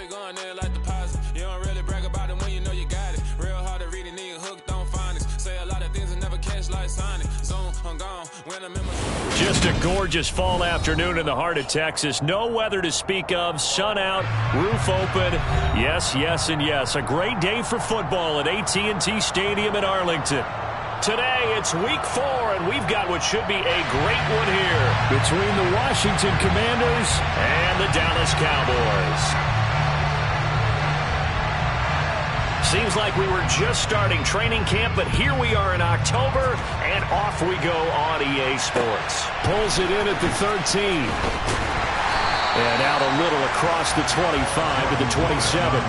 always going in like deposit. You don't really brag about it when you know you got it. Real hard to read it, nigga hooked on phonics. Say a lot of things and never catch like Sonic. Zone, I'm gone. When I'm in my... Just a gorgeous fall afternoon in the heart of Texas. No weather to speak of. Sun out, roof open. Yes, yes, and yes. A great day for football at AT&T Stadium in Arlington. Today, it's week 4, and we've got what should be a great one here between the Washington Commanders and the Dallas Cowboys. Seems like we were just starting training camp, but here we are in October, and off we go on EA Sports. Pulls it in at the 13. And out a little across the 25 to the 27.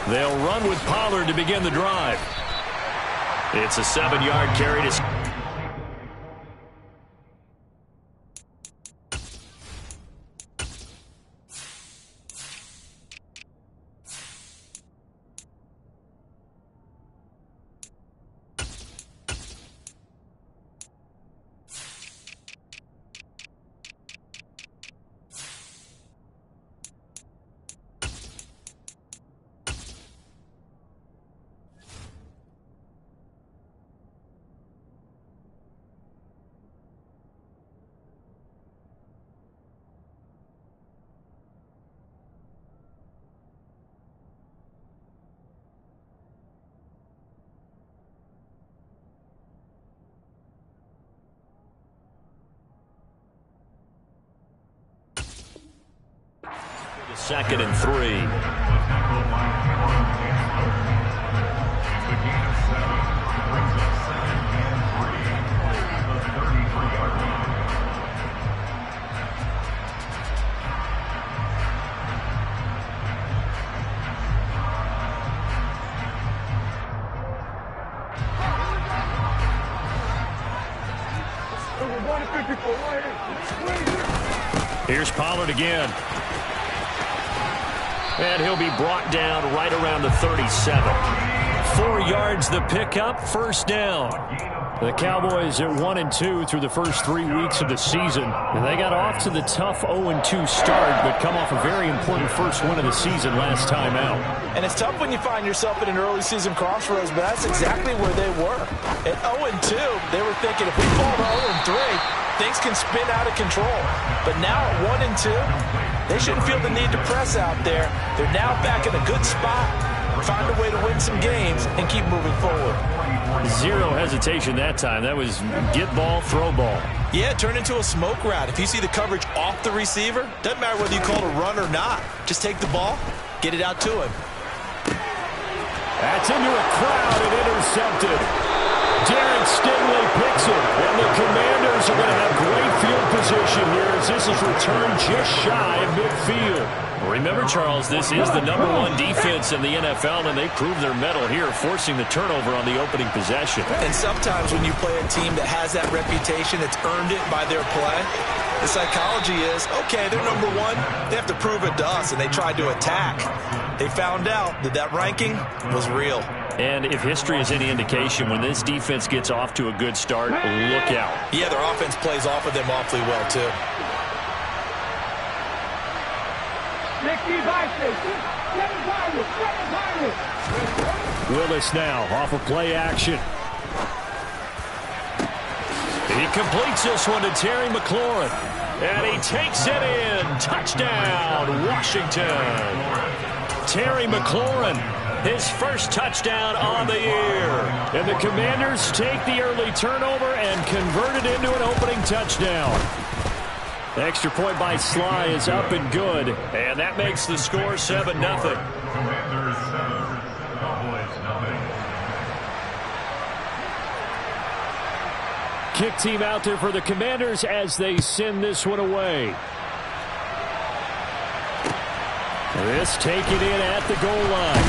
They'll run with Pollard to begin the drive. It's a 7-yard carry to... Second and 3. Here's Pollard again. And he'll be brought down right around the 37. 4 yards the pickup, first down. The Cowboys at 1-2 through the first 3 weeks of the season. And they got off to the tough 0-2 start, but come off a very important first win of the season last time out. And it's tough when you find yourself at an early season crossroads, but that's exactly where they were. At 0-2, they were thinking if we fall to 0-3, things can spin out of control. But now at 1-2, they shouldn't feel the need to press out there. They're now back in a good spot, find a way to win some games, and keep moving forward. Zero hesitation that time. That was get ball, throw ball. Yeah, it turned into a smoke route. If you see the coverage off the receiver, doesn't matter whether you call it a run or not. Just take the ball, get it out to him. That's into a crowd and intercepted. Darren Stingley picks it, and the Commanders are going to have great field position here as this is returned just shy of midfield. Remember, Charles, this is the #1 defense in the NFL, and they proved their mettle here, forcing the turnover on the opening possession. And sometimes when you play a team that has that reputation, that's earned it by their play, the psychology is, okay, they're #1, they have to prove it to us, and they tried to attack. They found out that that ranking was real. And if history is any indication, when this defense gets off to a good start, look out. Yeah, their offense plays off of them awfully well, too. Willis now off of play action. He completes this one to Terry McLaurin. And he takes it in. Touchdown, Washington. Terry McLaurin, his first touchdown on the year. And the Commanders take the early turnover and convert it into an opening touchdown. The extra point by Sly is up and good. And that makes the score 7-0. Commanders 7, Cowboys 0. Kick team out there for the Commanders as they send this one away. This taken in at the goal line.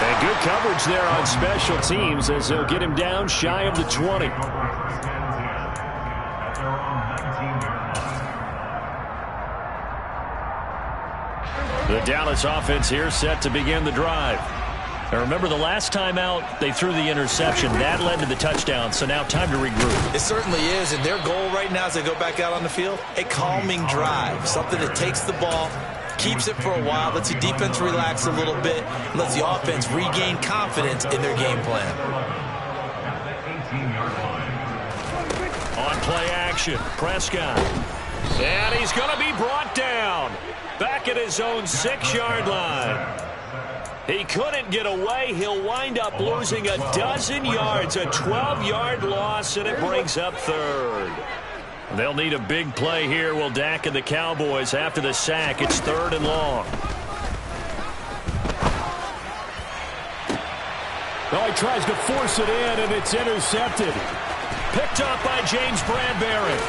And good coverage there on special teams as they'll get him down shy of the 20. The Dallas offense here set to begin the drive. Now remember, the last time out, they threw the interception. That led to the touchdown, so now time to regroup. It certainly is, and their goal right now as they go back out on the field, a calming drive, something that takes the ball, keeps it for a while, lets the defense relax a little bit, lets the offense regain confidence in their game plan. On play action, Prescott. And he's going to be brought down back at his own 6-yard line. He couldn't get away. He'll wind up losing a dozen yards, a 12-yard loss, and it brings up third. They'll need a big play here, will Dak and the Cowboys. After the sack, it's 3rd and long. Well, he tries to force it in, and it's intercepted. Picked up by James Bradbury.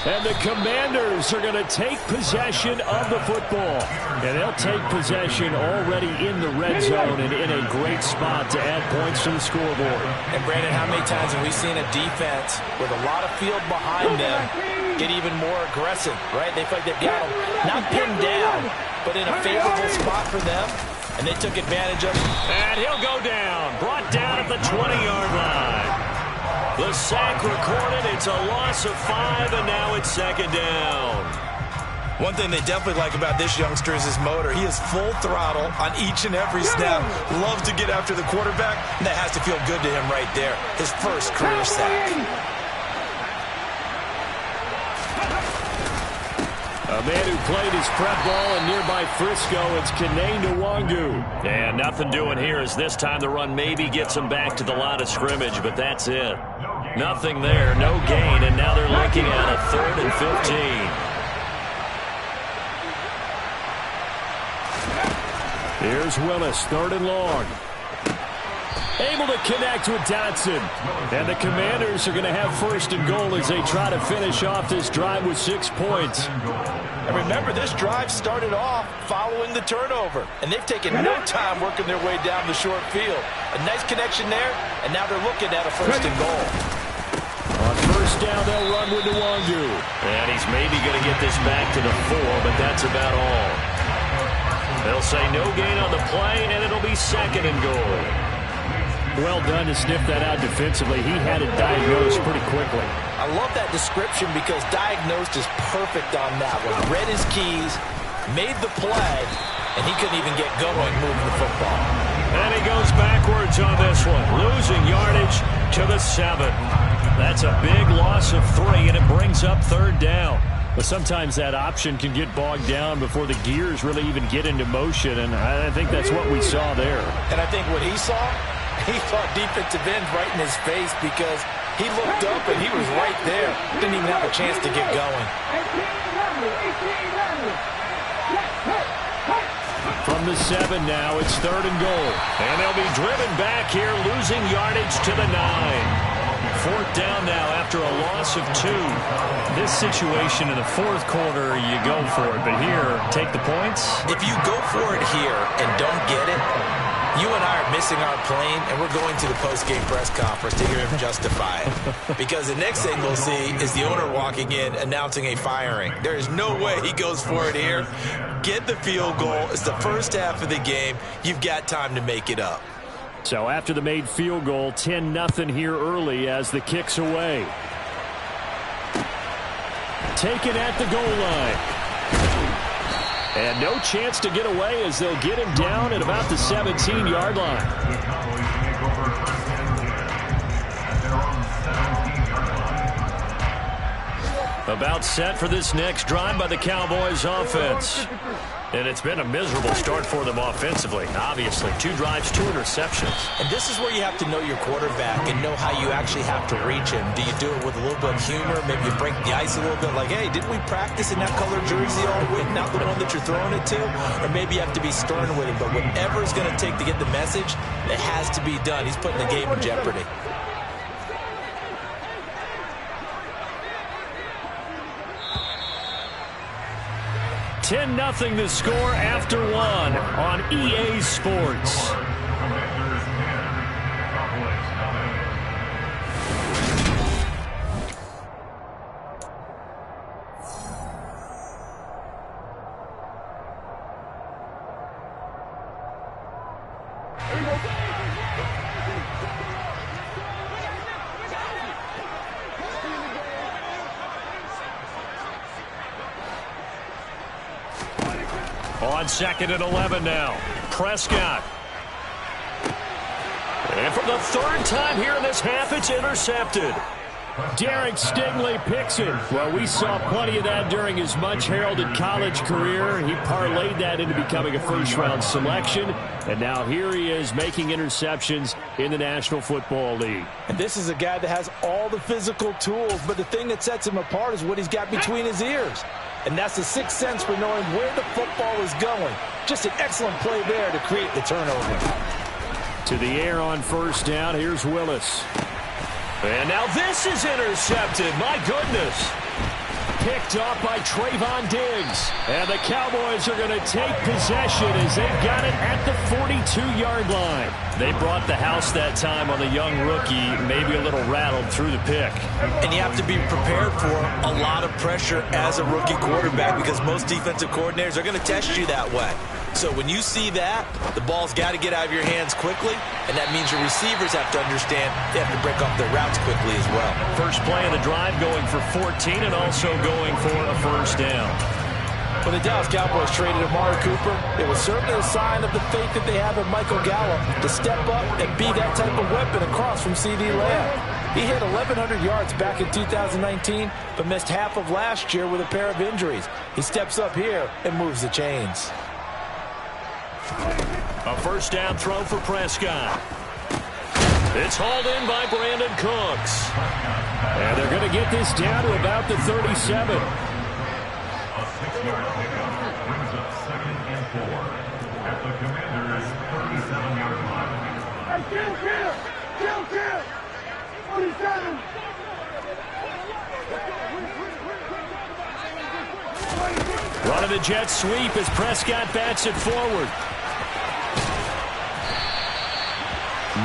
And the Commanders are going to take possession of the football. And they'll take possession already in the red zone and in a great spot to add points to the scoreboard. And, Brandon, how many times have we seen a defense with a lot of field behind them get even more aggressive, right? They feel like they've got them not pinned down, but in a favorable spot for them. And they took advantage of it. And he'll go down. Brought down at the 20-yard line. The sack recorded. It's a loss of 5, and now it's 2nd down. One thing they definitely like about this youngster is his motor. He is full throttle on each and every snap. Loves to get after the quarterback, and that has to feel good to him right there. His first career sack. A man who played his prep ball in nearby Frisco, it's Kenane Nwangu. And nothing doing here as this time the run maybe gets him back to the line of scrimmage, but that's it. Nothing there, no gain, and now they're looking at a 3rd and 15. Here's Willis, 3rd and long. Able to connect with Dotson. And the Commanders are going to have 1st and goal as they try to finish off this drive with 6 points. And remember, this drive started off following the turnover. And they've taken no time working their way down the short field. A nice connection there, and now they're looking at a 1st and goal. On 1st down, they'll run with Nwangu. And he's maybe going to get this back to the 4, but that's about all. They'll say no gain on the play, and it'll be 2nd and goal. Well done to sniff that out defensively. He had it diagnosed pretty quickly. I love that description because diagnosed is perfect on that one. Read his keys, made the play, and he couldn't even get going moving the football. And he goes backwards on this one, losing yardage to the 7. That's a big loss of 3, and it brings up 3rd down. But sometimes that option can get bogged down before the gears really even get into motion, and I think that's what we saw there. And I think what he saw defensive end right in his face because he looked up and he was right there. Didn't even have a chance to get going. From the 7 now, it's 3rd and goal. And they'll be driven back here, losing yardage to the 9. 4th down now after a loss of 2. This situation in the 4th quarter, you go for it. But here, take the points. If you go for it here and don't get it, you and I are missing our plane, and we're going to the post-game press conference to hear him justify it. Because the next thing we'll see is the owner walking in announcing a firing. There is no way he goes for it here. Get the field goal. It's the first half of the game. You've got time to make it up. So after the made field goal, 10-0 here early as the kick's away. Taken at the goal line. And no chance to get away as they'll get him down at about the 17-yard line. About set for this next drive by the Cowboys offense. And it's been a miserable start for them offensively. Obviously, 2 drives, 2 interceptions. And this is where you have to know your quarterback and know how you actually have to reach him. Do you do it with a little bit of humor? Maybe you break the ice a little bit like, hey, didn't we practice in that color jersey all week, not the one that you're throwing it to? Or maybe you have to be stern with him. But whatever it's going to take to get the message, it has to be done. He's putting the game in jeopardy. 10-0 the score after one on EA Sports. Commanders 10, Cowboys nothing. On 2nd and 11 now. Prescott. And for the third time here in this half, it's intercepted. Derek Stingley picks it. Well, we saw plenty of that during his much-heralded college career. He parlayed that into becoming a first-round selection. And now here he is making interceptions in the National Football League. And this is a guy that has all the physical tools, but the thing that sets him apart is what he's got between his ears. And that's the sixth sense for knowing where the football is going. Just an excellent play there to create the turnover. To the air on first down, here's Willis. And now this is intercepted. My goodness. Picked off by Trayvon Diggs. And the Cowboys are going to take possession as they've got it at the 42-yard line. They brought the house that time on the young rookie, maybe a little rattled through the pick. And you have to be prepared for a lot of pressure as a rookie quarterback because most defensive coordinators are going to test you that way. So when you see that, the ball's got to get out of your hands quickly, and that means your receivers have to understand they have to break off their routes quickly as well. First play of the drive going for 14 and also going for a first down. When the Dallas Cowboys traded Amari Cooper, it was certainly a sign of the faith that they have in Michael Gallup to step up and be that type of weapon across from C.D. Lamb. He hit 1,100 yards back in 2019, but missed half of last year with a pair of injuries. He steps up here and moves the chains. A first down throw for Prescott. It's hauled in by Brandon Cooks. And they're going to get this down to about the 37. A 6-yard pickup brings up 2nd and 4 at the Commanders' 37-yard line. Kill! 47! Running the jet sweep as Prescott bats it forward.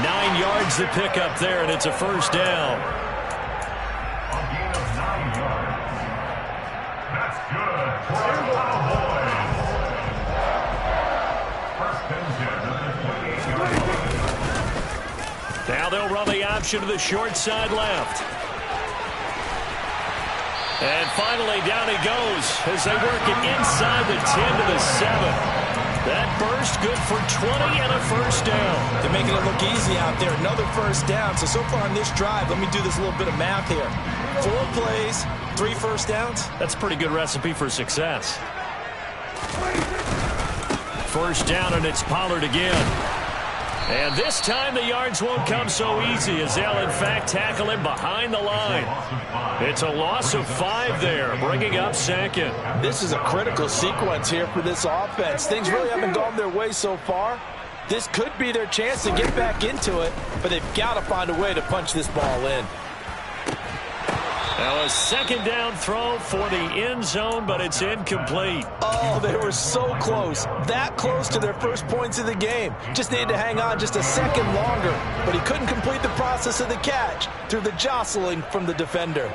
9 yards to pick up there, and it's a first down. A gain of 9 yards. That's good for the Cowboys. First and 10 at the 28-yard line. Now they'll run the option to the short side left. And finally, down he goes as they work it inside the 10 to the 7. That burst good for 20 and a first down. They're making it look easy out there. Another first down. So far on this drive, let me do this little bit of math here. 4 plays, 3 first downs. That's a pretty good recipe for success. First down, and it's Pollard again. And this time the yards won't come so easy as they'll, in fact, tackle him behind the line. It's a loss of 5 there, bringing up 2nd. This is a critical sequence here for this offense. Things really haven't gone their way so far. This could be their chance to get back into it, but they've got to find a way to punch this ball in. Now a second down throw for the end zone, but it's incomplete. Oh, they were so close. That close to their first points of the game. Just needed to hang on just a second longer, but he couldn't complete the process of the catch through the jostling from the defender.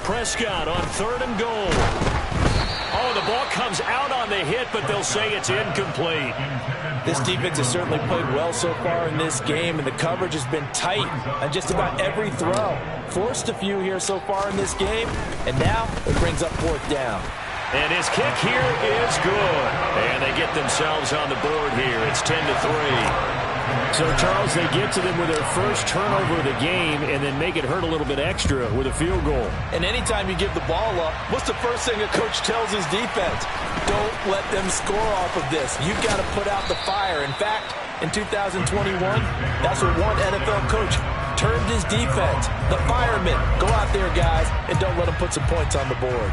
Prescott on 3rd and goal. Oh, the ball comes out on the hit, but they'll say it's incomplete. This defense has certainly played well so far in this game, and the coverage has been tight on just about every throw. Forced a few here so far in this game, and now it brings up 4th down. And his kick here is good. And they get themselves on the board here. It's 10-3. So, Charles, they get to them with their first turnover of the game and then make it hurt a little bit extra with a field goal. And anytime you give the ball up, what's the first thing a coach tells his defense? Don't let them score off of this. You've got to put out the fire. In fact, in 2021, that's what one NFL coach termed his defense. The firemen. Go out there, guys, and don't let them put some points on the board.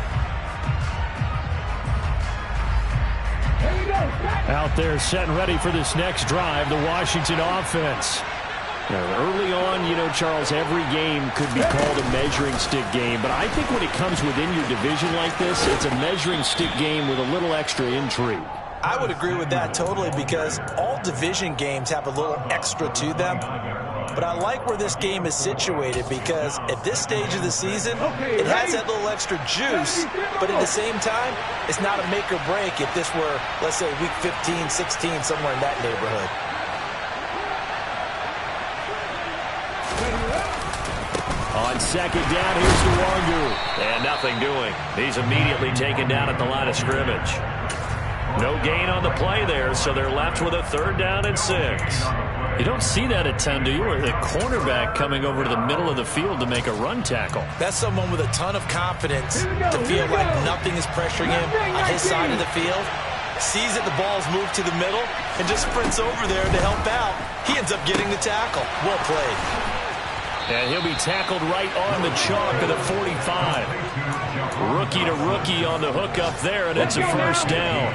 Out there set and ready for this next drive, the Washington offense. Early on, you know, Charles, every game could be called a measuring stick game. But I think when it comes within your division like this, it's a measuring stick game with a little extra intrigue. I would agree with that totally because all division games have a little extra to them. But I like where this game is situated because at this stage of the season, it has that little extra juice. But at the same time, it's not a make or break if this were, let's say, week 15, 16, somewhere in that neighborhood. On second down, here's DeWangu. And nothing doing. He's immediately taken down at the line of scrimmage. No gain on the play there, so they're left with a 3rd down and 6. You don't see that a ton, do you? Or the cornerback coming over to the middle of the field to make a run tackle. That's someone with a ton of confidence to feel like nothing is pressuring him on his side of the field. Sees that the ball's moved to the middle and just sprints over there to help out. He ends up getting the tackle. Well played. And he'll be tackled right on the chalk of the 45. Rookie to rookie on the hook up there, and it's a 1st down.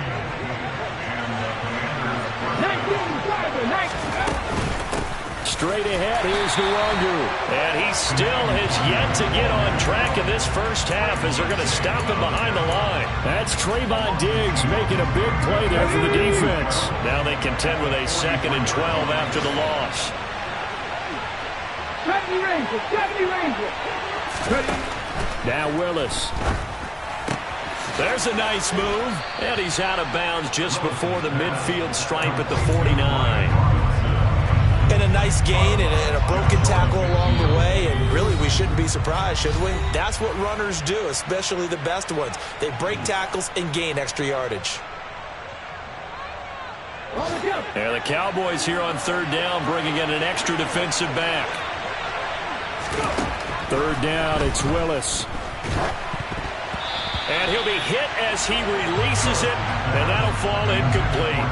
Straight ahead, here's DeWangu. And he still has yet to get on track in this first half as they're going to stop him behind the line. That's Trayvon Diggs making a big play there for the defense. Now they contend with a 2nd and 12 after the loss. Now Willis. There's a nice move. And he's out of bounds just before the midfield stripe at the 49. And a nice gain and a broken tackle along the way. And really, we shouldn't be surprised, should we? That's what runners do, especially the best ones. They break tackles and gain extra yardage. And the Cowboys here on 3rd down, bringing in an extra defensive back. 3rd down, it's Willis. And he'll be hit as he releases it, and that'll fall incomplete.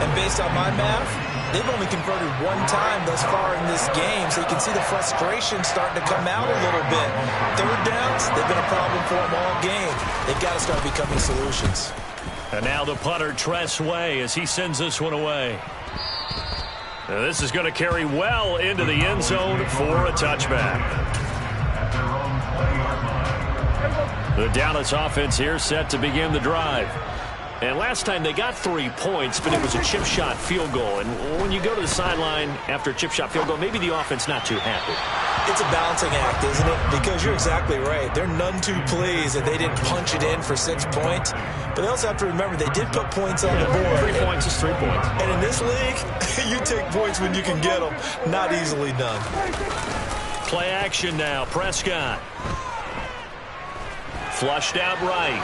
And based on my math, they've only converted 1 time thus far in this game, so you can see the frustration starting to come out a little bit. 3rd downs, they've been a problem for them all game. They've got to start becoming solutions. And now the punter, Tress Way, as he sends this one away. Now this is going to carry well into the end zone for a touchback. The Dallas offense here set to begin the drive. And last time they got 3 points, but it was a chip shot field goal. And when you go to the sideline after a chip shot field goal, maybe the offense not too happy. It's a balancing act, isn't it? Because you're exactly right. They're none too pleased that they didn't punch it in for 6 points. But they also have to remember they did put points on the board. 3 points is 3 points. And in this league, you take points when you can get them. Not easily done. Play action now. Prescott. Flushed out right.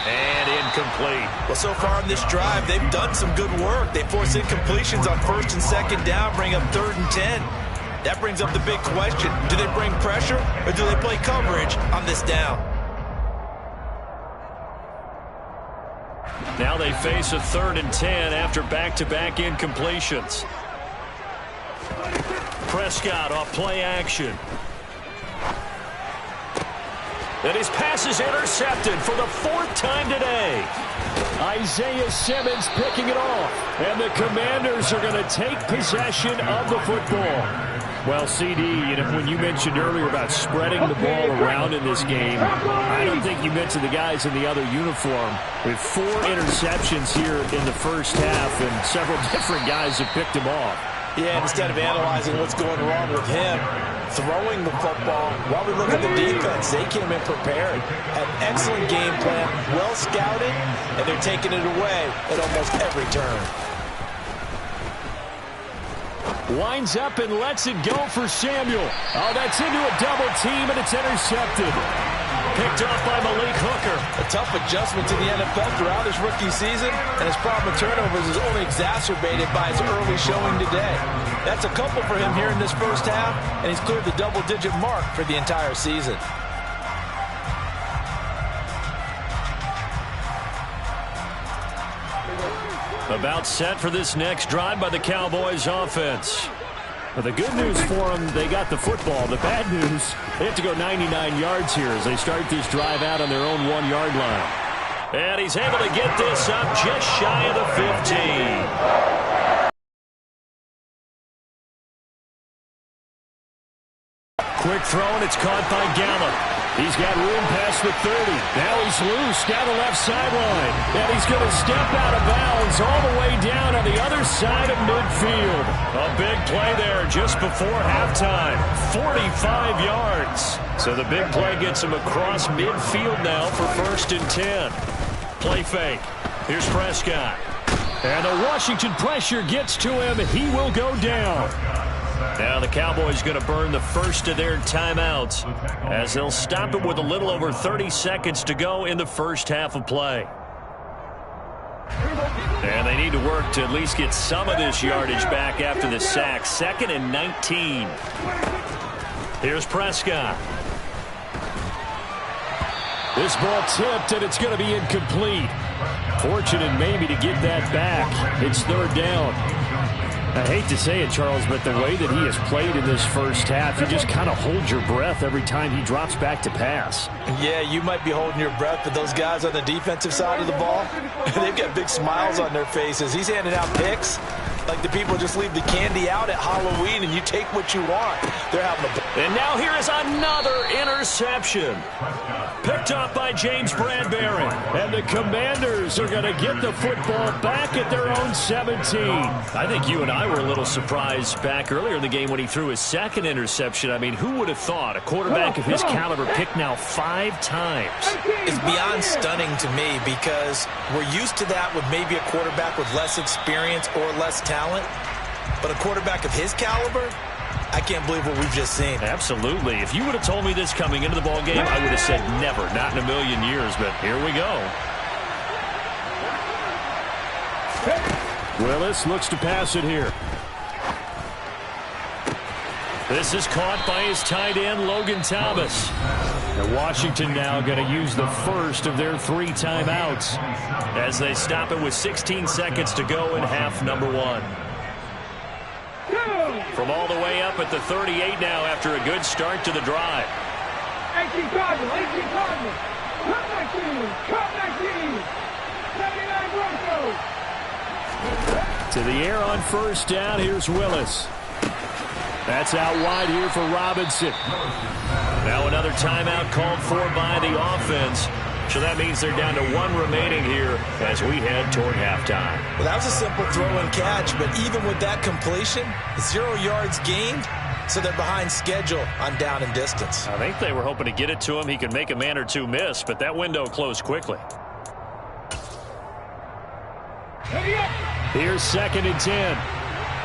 And incomplete. Well, so far in this drive, they've done some good work. They force incompletions on 1st and 2nd down, bring up 3rd and 10. That brings up the big question. Do they bring pressure or do they play coverage on this down? Now they face a 3rd and 10 after back-to-back incompletions. Prescott off play action. And his pass is intercepted for the 4th time today. Isaiah Simmons picking it off. And the Commanders are going to take possession of the football. Well, CD, you know, when you mentioned earlier about spreading the ball around in this game, I don't think you mentioned the guys in the other uniform. With 4 interceptions here in the first half, and several different guys have picked him off. Yeah, instead of analyzing what's going wrong with him, throwing the football, while we look at the defense, they came in prepared. Had an excellent game plan, well scouted, and they're taking it away at almost every turn. Winds up and lets it go for Samuel. Oh, that's into a double team, and it's intercepted. Picked off by Malik Hooker. A tough adjustment to the NFL throughout his rookie season, and his problem with turnovers is only exacerbated by his early showing today. That's a couple for him here in this first half, and he's cleared the double-digit mark for the entire season. About set for this next drive by the Cowboys offense. Well, the good news for them, they got the football. The bad news, they have to go 99 yards here as they start this drive out on their own 1-yard line. And he's able to get this up just shy of the 15. Quick throw, and it's caught by Gallup. He's got room past the 30. Now he's loose down the left sideline. And he's going to step out of bounds all the way down on the other side of midfield. A big play there just before halftime. 45 yards. So the big play gets him across midfield now for 1st and 10. Play fake. Here's Prescott. And the Washington pressure gets to him. He will go down. Now the Cowboys going to burn the first of their timeouts as they'll stop it with a little over 30 seconds to go in the first half of play. And they need to work to at least get some of this yardage back after the sack. 2nd and 19. Here's Prescott. This ball tipped, and it's going to be incomplete. Fortunate maybe to get that back. It's 3rd down. I hate to say it, Charles, but the way that he has played in this first half, you just kind of hold your breath every time he drops back to pass. Yeah, you might be holding your breath, but those guys on the defensive side of the ball, they've got big smiles on their faces. He's handing out picks like the people just leave the candy out at Halloween and you take what you want. They're having a... And now here is another interception. Picked up by James Bradbury. And the Commanders are going to get the football back at their own 17. I think you and I were a little surprised back earlier in the game when he threw his 2nd interception. I mean, who would have thought a quarterback of his caliber picked now 5 times? It's beyond stunning to me because we're used to that with maybe a quarterback with less experience or less talent. But a quarterback of his caliber, I can't believe what we've just seen. Absolutely. If you would have told me this coming into the ball game, I would have said never, not in a million years. But here we go. Willis looks to pass it here. This is caught by his tight end, Logan Thomas. And Washington now going to use the first of their 3 timeouts as they stop it with 16 seconds to go in half number 1. From all the way up at the 38 now after a good start to the drive. 18 Cardinals, 18 Cardinals. Cut 19, 79 Broncos. To the air on 1st down, here's Willis. That's out wide here for Robinson. Now another timeout called for by the offense. So that means they're down to 1 remaining here as we head toward halftime. Well, that was a simple throw and catch, but even with that completion, 0 yards gained, so they're behind schedule on down and distance. I think they were hoping to get it to him. He could make a man or two miss, but that window closed quickly. Here's 2nd and 10.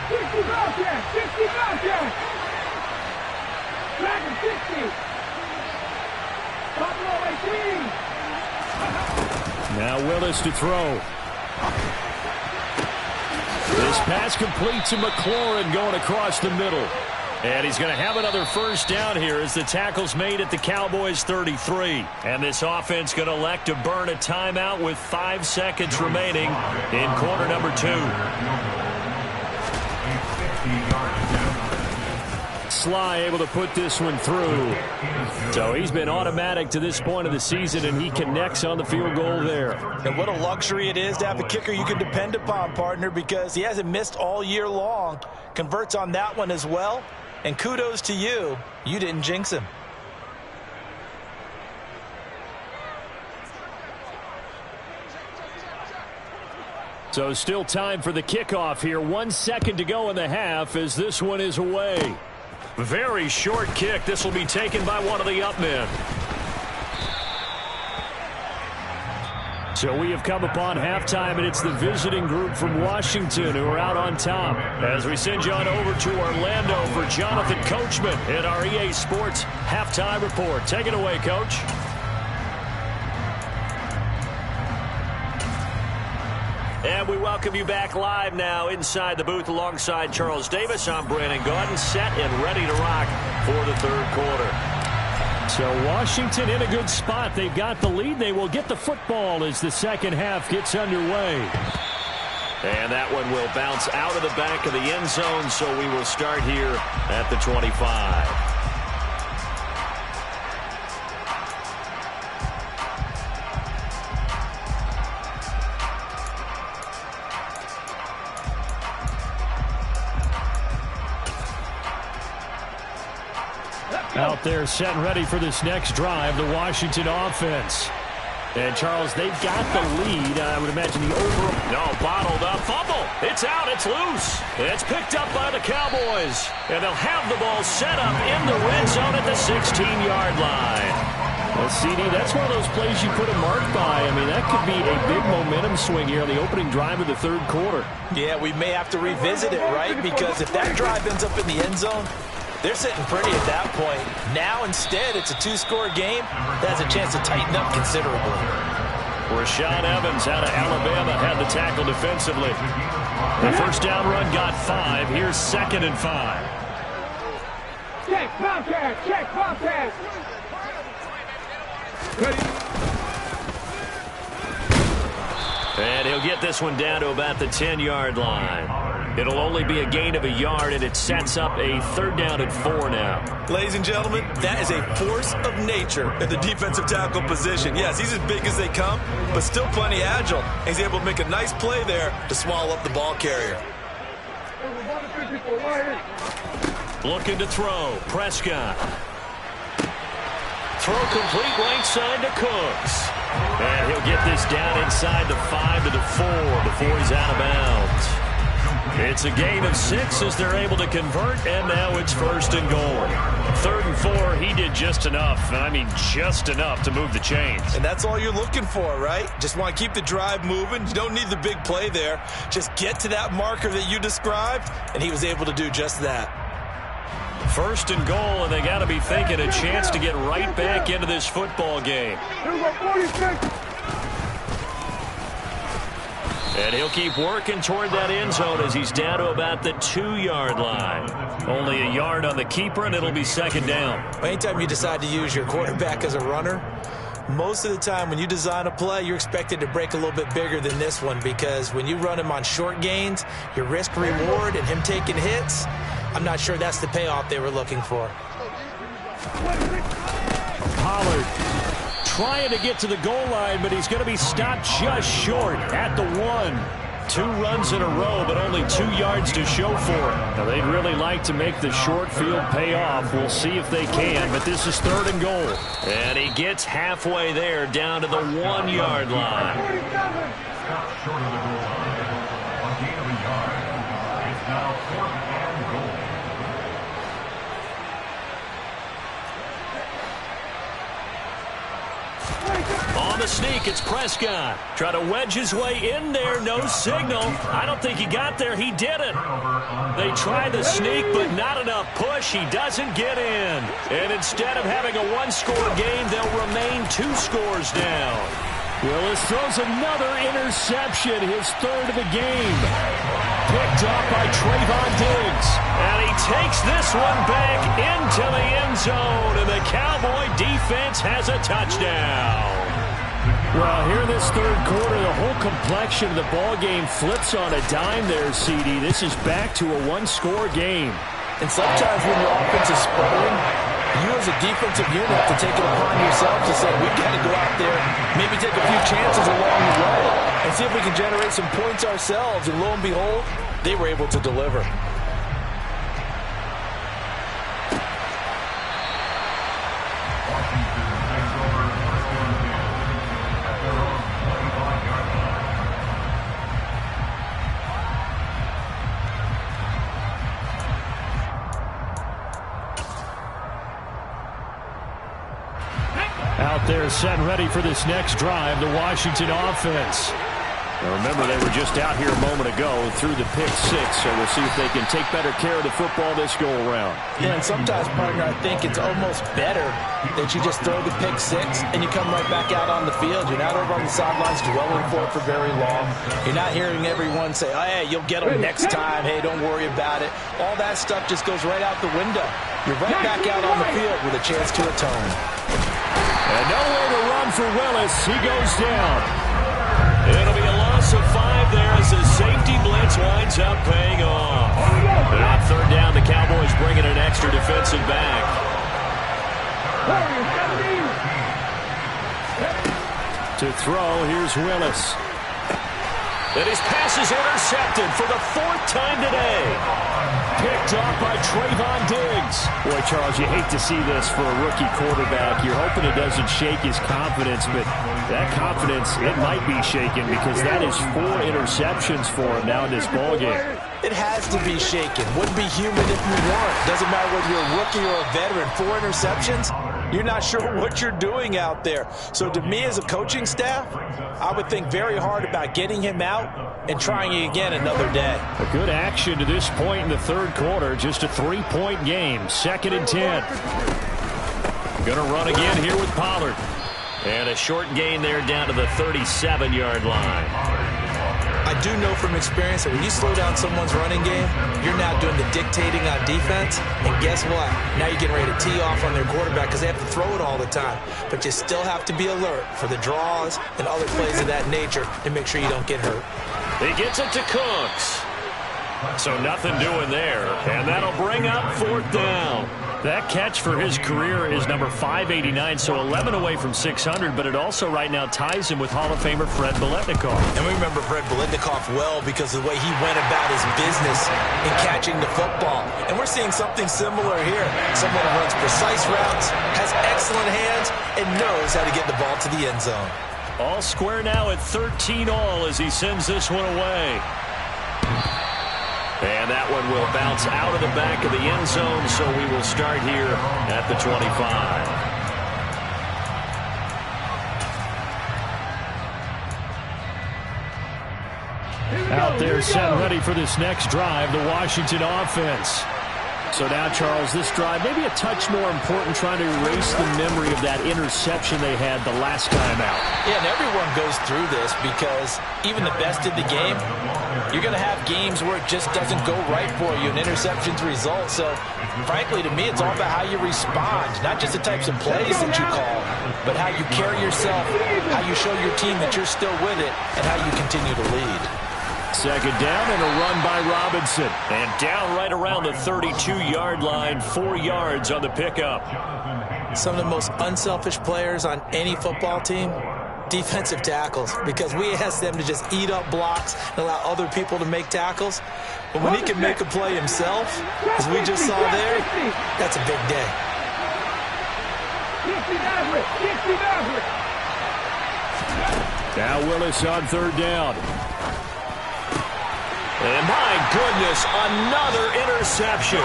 60 Bobcats, 60 Bobcats. Back at 60. Buffalo 18. Now Willis to throw. This pass complete to McLaurin going across the middle. And he's going to have another 1st down here as the tackle's made at the Cowboys 33. And this offense going to elect to burn a timeout with 5 seconds remaining in quarter number 2. Sly able to put this one through. So he's been automatic to this point of the season, and he connects on the field goal there. And what a luxury it is to have a kicker you can depend upon, partner, because he hasn't missed all year long. Converts on that one as well. And kudos to you. You didn't jinx him. So still time for the kickoff here. 1 second to go in the half as this one is away. Very short kick. This will be taken by one of the up men. So we have come upon halftime, and it's the visiting group from Washington who are out on top. As we send you on over to Orlando for Jonathan Coachman in our EA Sports Halftime Report. Take it away, Coach. And we welcome you back live now inside the booth alongside Charles Davis. I'm Brandon Gaudin, set and ready to rock for the 3rd quarter. So Washington in a good spot. They've got the lead. They will get the football as the 2nd half gets underway. And that one will bounce out of the back of the end zone, so we will start here at the 25. Out there set and ready for this next drive, the Washington offense. And, Charles, they've got the lead. I would imagine the overall. No, bottled up. Fumble. It's out. It's loose. It's picked up by the Cowboys. And they'll have the ball set up in the red zone at the 16-yard line. Well, CD, that's one of those plays you put a mark by. I mean, that could be a big momentum swing here on the opening drive of the third quarter. Yeah, we may have to revisit it, right? Because if that drive ends up in the end zone, they're sitting pretty at that point. Now, instead, it's a two-score game that has a chance to tighten up considerably. Rashad Evans out of Alabama had the tackle defensively. The first down run got 5. Here's 2nd and 5. Check, Bobcat, check, Bobcat. Ready? And he'll get this one down to about the 10-yard line. It'll only be a gain of a yard, and it sets up a 3rd down and 4 now. Ladies and gentlemen, that is a force of nature in the defensive tackle position. Yes, he's as big as they come, but still plenty agile. He's able to make a nice play there to swallow up the ball carrier. Looking to throw. Prescott. Throw complete right side to Cooks. And he'll get this down inside the 5 to the 4 before he's out of bounds. It's a gain of 6 as they're able to convert, and now it's 1st and goal. 3rd and 4, he did just enough, and I mean just enough to move the chains. And that's all you're looking for, right? Just want to keep the drive moving. You don't need the big play there. Just get to that marker that you described, and he was able to do just that. 1st and goal, and they got to be thinking a chance to get right back into this football game. And he'll keep working toward that end zone as he's down to about the 2-yard line. Only a yard on the keeper, and it'll be 2nd down. Anytime you decide to use your quarterback as a runner, most of the time when you design a play, you're expected to break a little bit bigger than this one, because when you run him on short gains, your risk-reward and him taking hits, I'm not sure that's the payoff they were looking for. Pollard trying to get to the goal line, but he's going to be stopped just short at the 1. 2 runs in a row, but only 2 yards to show for it. Now, they'd really like to make the short field pay off. We'll see if they can, but this is 3rd and goal. And he gets halfway there, down to the 1-yard line. Stopped short of the goal line. A gain of a yard. It's now 4th and goal. On the sneak, it's Prescott. Try to wedge his way in there. No signal. I don't think he got there. He didn't. They try the sneak, but not enough push. He doesn't get in. And instead of having a 1-score game, they'll remain 2 scores down. Willis throws another interception, his 3rd of the game. Picked up by Trayvon Diggs. And he takes this one back into the end zone, and the Cowboy defense has a touchdown. Well, here in this 3rd quarter, the whole complexion of the ball game flips on a dime there, CD. This is back to a 1-score game. And sometimes when your offense is sputtering, you as a defensive unit have to take it upon yourself to say, we've got to go out there, maybe take a few chances along the way, and see if we can generate some points ourselves. And lo and behold, they were able to deliver. Out there set and ready for this next drive, the Washington offense. Now remember, they were just out here a moment ago through the pick 6, so we'll see if they can take better care of the football this go-around. Yeah, and sometimes, partner, I think it's almost better that you just throw the pick 6 and you come right back out on the field. You're not over on the sidelines dwelling for it for very long. You're not hearing everyone say, oh, hey, you'll get them next time. Hey, don't worry about it. All that stuff just goes right out the window. You're right back out on the field with a chance to atone. And nowhere to run for Willis. He goes down. It'll be a loss of 5 there as the safety blitz winds up paying off. And on 3rd down, the Cowboys bringing an extra defensive back. To throw, here's Willis. And his pass is intercepted for the 4th time today. Picked off by Trayvon Diggs. Boy, Charles, you hate to see this for a rookie quarterback. You're hoping it doesn't shake his confidence, but that confidence, it might be shaken because that is 4 interceptions for him now in this ballgame. It has to be shaken. Wouldn't be human if you weren't. Doesn't matter whether you're a rookie or a veteran. 4 interceptions, you're not sure what you're doing out there. So to me as a coaching staff, I would think very hard about getting him out and trying it again another day. A good action to this point in the 3rd quarter. Just a 3-point game. 2nd and 10. Going to run again here with Pollard. And a short gain there down to the 37-yard line. I do know from experience that when you slow down someone's running game, you're now doing the dictating on defense. And guess what? Now you're getting ready to tee off on their quarterback because they have to throw it all the time. But you still have to be alert for the draws and other plays of that nature to make sure you don't get hurt. He gets it to Cooks. So nothing doing there. And that'll bring up 4th down. That catch for his career is number 589, so 11 away from 600, but it also right now ties him with Hall of Famer Fred Biletnikoff. And we remember Fred Biletnikoff well because of the way he went about his business in catching the football. And we're seeing something similar here. Someone who runs precise routes, has excellent hands, and knows how to get the ball to the end zone. All square now at 13 all as he sends this one away. And that one will bounce out of the back of the end zone, so we will start here at the 25. Out there set ready for this next drive, the Washington offense. So now, Charles, this drive maybe a touch more important, trying to erase the memory of that interception they had the last time out. Yeah, and everyone goes through this because even the best in the game, you're going to have games where it just doesn't go right for you and interceptions result. So, frankly, to me, it's all about how you respond, not just the types of plays that you call, but how you carry yourself, how you show your team that you're still with it, and how you continue to lead. 2nd down and a run by Robinson. And down right around the 32-yard line, 4 yards on the pickup. Some of the most unselfish players on any football team, defensive tackles, because we ask them to just eat up blocks and allow other people to make tackles. But when he can make a play himself, as we just saw there, that's a big day. Now Willis on 3rd down. And my goodness, another interception.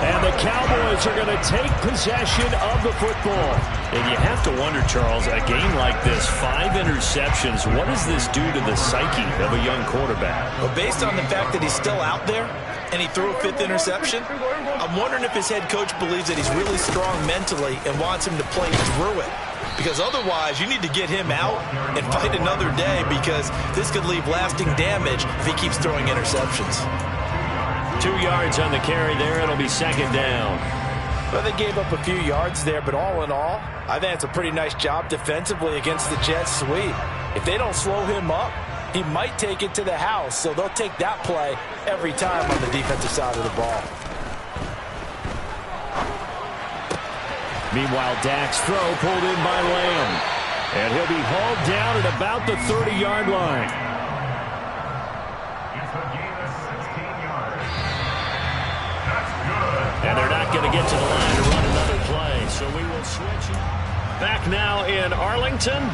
And the Cowboys are going to take possession of the football. And you have to wonder, Charles, a game like this, 5 interceptions, what does this do to the psyche of a young quarterback? Well, based on the fact that he's still out there and he threw a 5th interception, I'm wondering if his head coach believes that he's really strong mentally and wants him to play through it. Because otherwise, you need to get him out and fight another day because this could leave lasting damage if he keeps throwing interceptions. 2 yards on the carry there. It'll be 2nd down. Well, they gave up a few yards there, but all in all, I think it's a pretty nice job defensively against the Jets sweep. If they don't slow him up, he might take it to the house, so they'll take that play every time on the defensive side of the ball. Meanwhile, Dak's throw pulled in by Lamb. And he'll be hauled down at about the 30-yard line. And they're not going to get to the line to run another play. So we will switch back now in Arlington.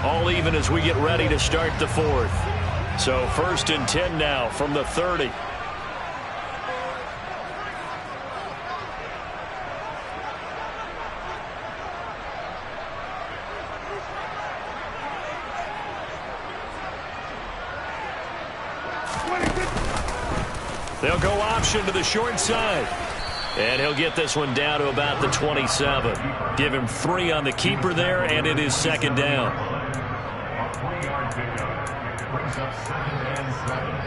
All even as we get ready to start the 4th. So 1st and 10 now from the 30. They'll go option to the short side. And he'll get this one down to about the 27. Give him 3 on the keeper there, and it is 2nd down. A 3-yard pickup brings up 2nd and 7.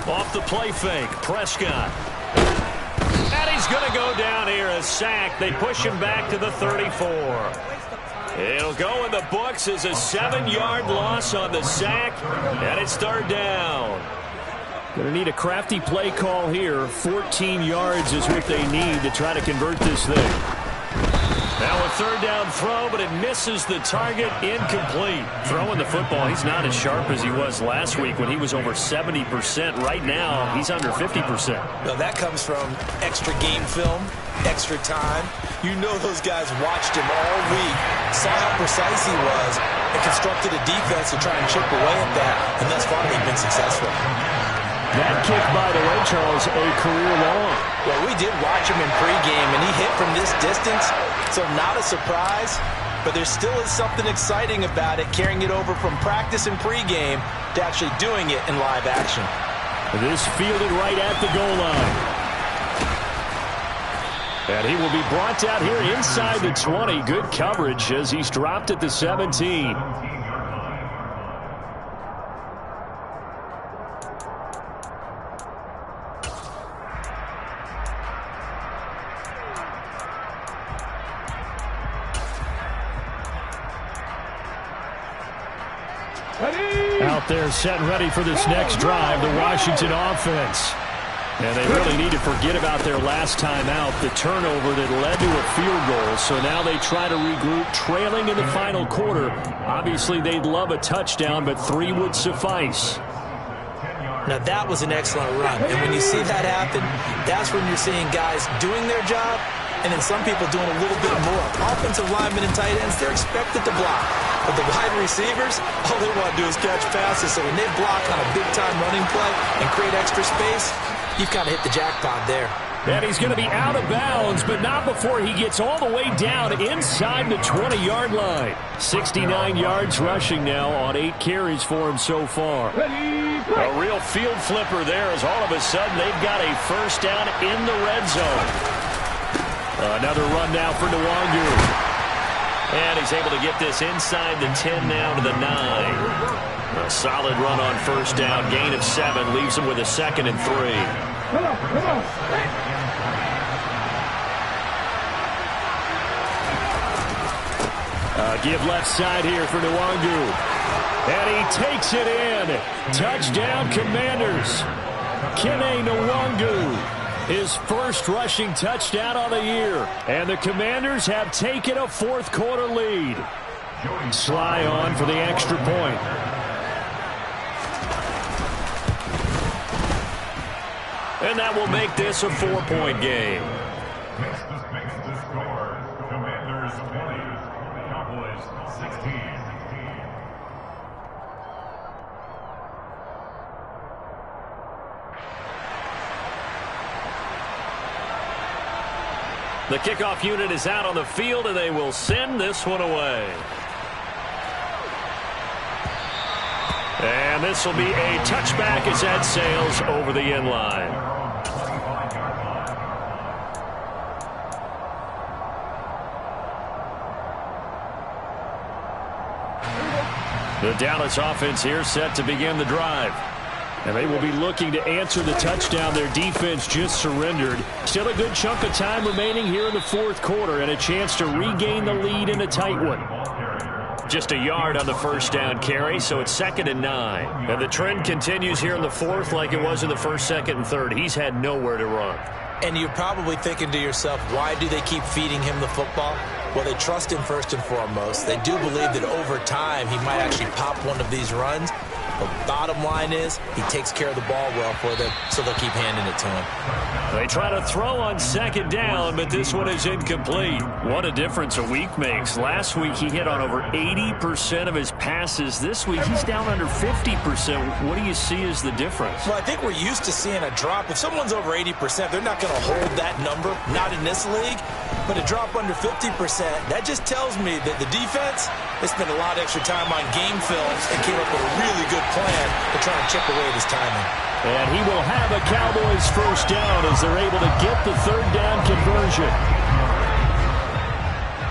Off the play fake, Prescott. And he's going to go down here, a sack. They push him back to the 34. It'll go in the books as a 7-yard loss on the sack, and it's third down. Going to need a crafty play call here. 14 yards is what they need to try to convert this thing. Now a third down throw, but it misses the target, incomplete. Throwing the football, he's not as sharp as he was last week when he was over 70%. Right now, he's under 50%. Well, that comes from extra game film, extra time. You know those guys watched him all week, saw how precise he was, and constructed a defense to try and chip away at that, and thus far they've been successful. That kick, by the way, Charles, a career long. Well, we did watch him in pregame, and he hit from this distance, so not a surprise, but there still is something exciting about it, carrying it over from practice and pregame to actually doing it in live action. This fielded right at the goal line. And he will be brought down here inside the 20. Good coverage as he's dropped at the 17. Out there set and ready for this next drive, the Washington offense. And they really need to forget about their last time out, the turnover that led to a field goal. So now they try to regroup, trailing in the final quarter. Obviously, they'd love a touchdown, but 3 would suffice. Now, that was an excellent run. And when you see that happen, that's when you're seeing guys doing their job and then some people doing a little bit more. Offensive linemen and tight ends, they're expected to block. But the wide receivers, all they want to do is catch passes. So when they block on a big-time running play and create extra space, you've kind of hit the jackpot there. And he's going to be out of bounds, but not before he gets all the way down inside the 20-yard line. 69 yards rushing now on 8 carries for him so far. A real field flipper there as all of a sudden they've got a first down in the red zone. Another run now for Nwangu. And he's able to get this inside the 10 now to the 9. A solid run on first down. Gain of 7 leaves him with a 2nd and 3. Give left side here for Nwangu. And he takes it in. Touchdown, Commanders. Kene Nwangu. His first rushing touchdown of the year. And the Commanders have taken a fourth quarter lead. Sly on for the extra point. And that will make this a 4-point game. Makes the score. Commanders 20, Cowboys 16. The kickoff unit is out on the field, and they will send this one away. And this will be a touchback as that sails over the end line. The Dallas offense here set to begin the drive. And they will be looking to answer the touchdown their defense just surrendered. Still a good chunk of time remaining here in the fourth quarter and a chance to regain the lead in a tight one. Just a yard on the first down carry, so it's 2nd and 9. And the trend continues here in the fourth like it was in the first, second, and third. He's had nowhere to run. And you're probably thinking to yourself, why do they keep feeding him the football? Well, they trust him first and foremost. They do believe that over time he might actually pop one of these runs. The bottom line is he takes care of the ball well for them, so they'll keep handing it to him. They try to throw on 2nd down, but this one is incomplete. What a difference a week makes. Last week he hit on over 80% of his passes. This week he's down under 50%. What do you see as the difference? Well, I think we're used to seeing a drop. If someone's over 80%, they're not going to hold that number, not in this league. But a drop under 50%, that just tells me that the defense has spent a lot of extra time on game films and came up with a really good plan to try and chip away at his timing. And he will have a Cowboys first down as they're able to get the third down conversion.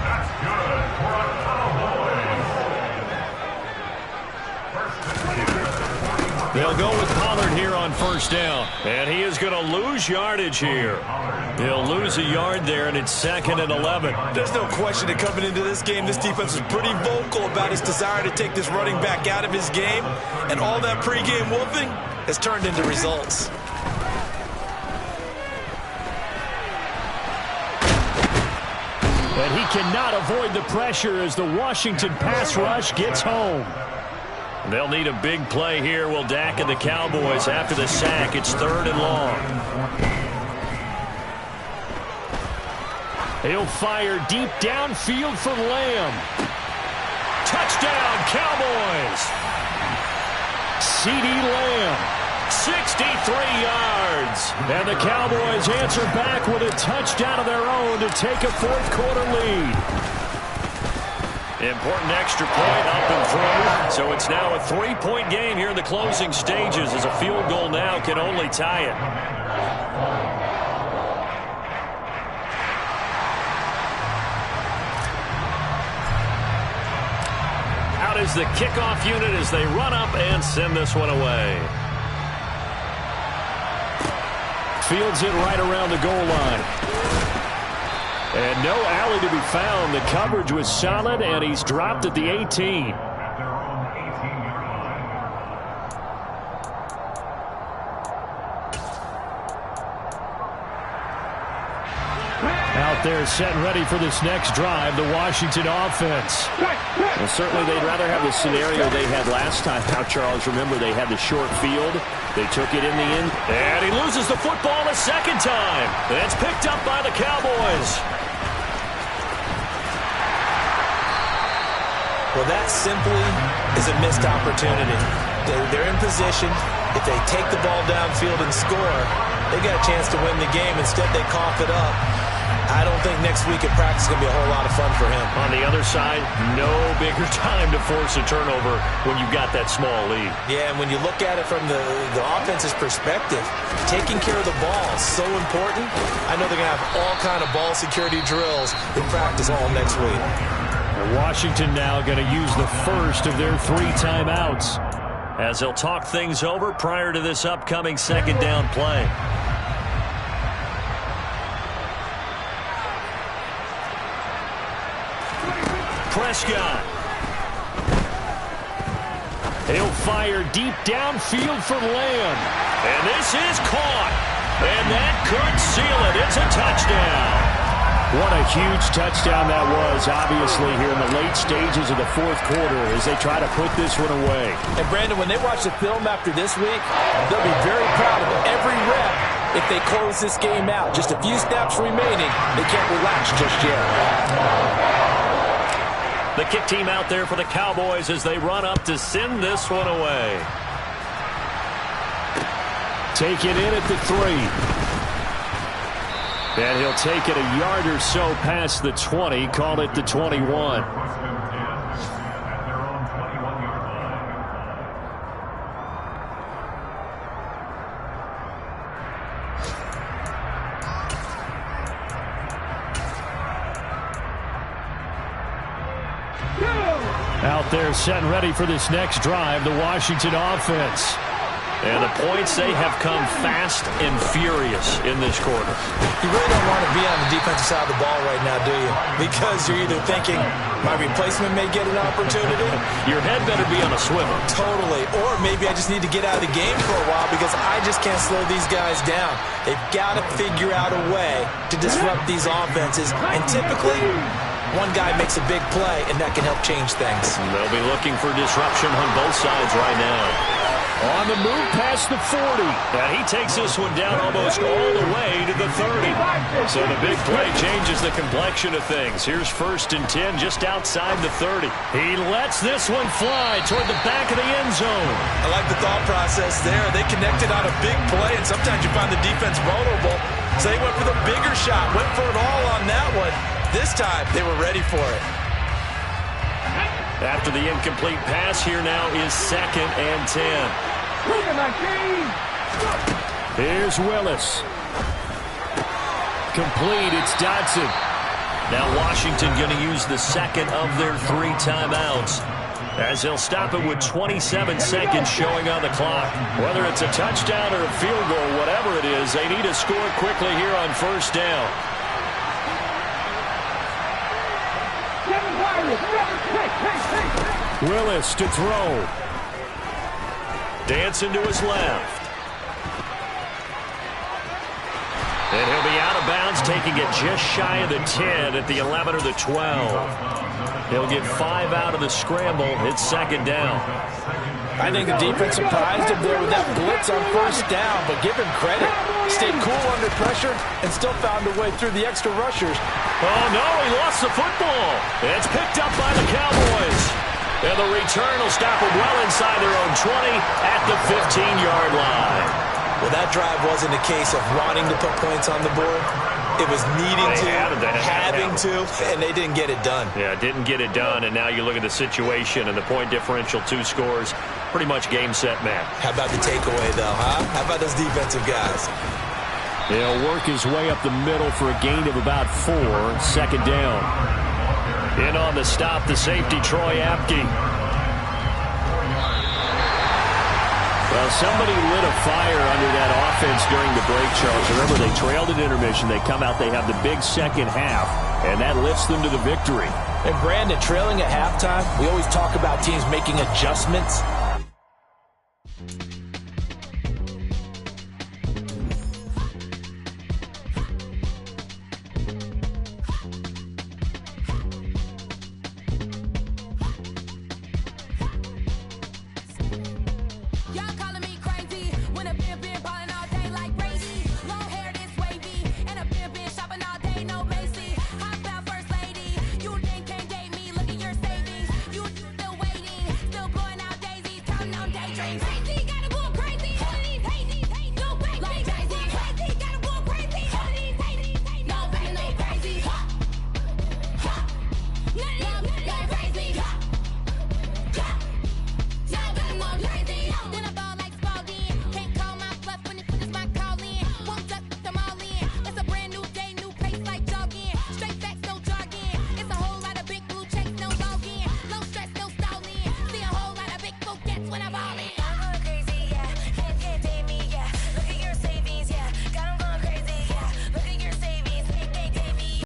That's good for a Cowboys. They'll go with Pollard here on first down. And he is going to lose yardage here. He'll lose a yard there, and it's 2nd and 11. There's no question that coming into this game, this defense was pretty vocal about his desire to take this running back out of his game, and all that pregame wolfing has turned into results. And he cannot avoid the pressure as the Washington pass rush gets home. They'll need a big play here. Will Dak and the Cowboys after the sack. It's 3rd and long. He'll fire deep downfield for Lamb. Touchdown, Cowboys! CeeDee Lamb, 63 yards. And the Cowboys answer back with a touchdown of their own to take a 4th quarter lead. Important extra point up and through. So it's now a 3-point game here in the closing stages as a field goal now can only tie it. Is the kickoff unit as they run up and send this one away. Fields it right around the goal line. And no alley to be found. The coverage was solid, and he's dropped at the 18. Out there set and ready for this next drive, the Washington offense. Well, certainly they'd rather have the scenario they had last time. Now, Charles, remember they had the short field. They took it in the end. And he loses the football a second time. It's picked up by the Cowboys. Well, that simply is a missed opportunity. They're in position. If they take the ball downfield and score, they got a chance to win the game. Instead, they cough it up. I don't think next week at practice is going to be a whole lot of fun for him. On the other side, no bigger time to force a turnover when you've got that small lead. Yeah, and when you look at it from the offense's perspective, taking care of the ball is so important. I know they're going to have all kind of ball security drills in practice all next week. Washington now going to use the first of their 3 timeouts, as they'll talk things over prior to this upcoming 2nd down play. Prescott. He'll fire deep downfield for Lamb. And this is caught. And that could seal it. It's a touchdown. What a huge touchdown that was, obviously, here in the late stages of the 4th quarter as they try to put this one away. And, Brandon, when they watch the film after this week, they'll be very proud of every rep if they close this game out. Just a few snaps remaining. They can't relax just yet. The kick team out there for the Cowboys as they run up to send this one away. Take it in at the 3. And he'll take it a yard or so past the 20, call it the 21. Out there set and ready for this next drive, the Washington offense. And the points, they have come fast and furious in this quarter. You really don't want to be on the defensive side of the ball right now, do you? Because you're either thinking, my replacement may get an opportunity. Your head better be on a swivel. Totally. Or maybe I just need to get out of the game for a while because I just can't slow these guys down. They've got to figure out a way to disrupt these offenses. And typically, one guy makes a big play, and that can help change things. And they'll be looking for disruption on both sides right now. On the move past the 40. And he takes this one down almost all the way to the 30. So the big play changes the complexion of things. Here's 1st and 10 just outside the 30. He lets this one fly toward the back of the end zone. I like the thought process there. They connected on a big play, and sometimes you find the defense vulnerable. So they went for the bigger shot, went for it all on that one. This time, they were ready for it. After the incomplete pass, here now is 2nd and 10. Here's Willis. Complete, it's Dodson. Now Washington going to use the 2nd of their 3 timeouts. as he'll stop it with 27 seconds showing on the clock. Whether it's a touchdown or a field goal, whatever it is, they need to score quickly here on first down. Willis to throw. Dancing to his left. And he'll be out of bounds, taking it just shy of the 10 at the 11 or the 12. He'll get 5 out of the scramble. It's second down. I think the defense surprised him there with that blitz on first down, but give him credit. Stayed cool under pressure and still found a way through the extra rushers. Oh, no, he lost the football. It's picked up by the Cowboys. And the return will stop them well inside their own 20 at the 15-yard line. Well, that drive wasn't a case of wanting to put points on the board. It was needing having to, and they didn't get it done. Yeah, didn't get it done, and now you look at the situation and the point differential, 2 scores, pretty much game, set, match. How about the takeaway, though, huh? How about those defensive guys? He'll work his way up the middle for a gain of about 4, second down. In on the stop, the safety, Troy Apke. Well, somebody lit a fire under that offense during the break, Charles. Remember, they trailed at intermission. They come out, they have the big second half, and that lifts them to the victory. And Brandon, trailing at halftime, we always talk about teams making adjustments.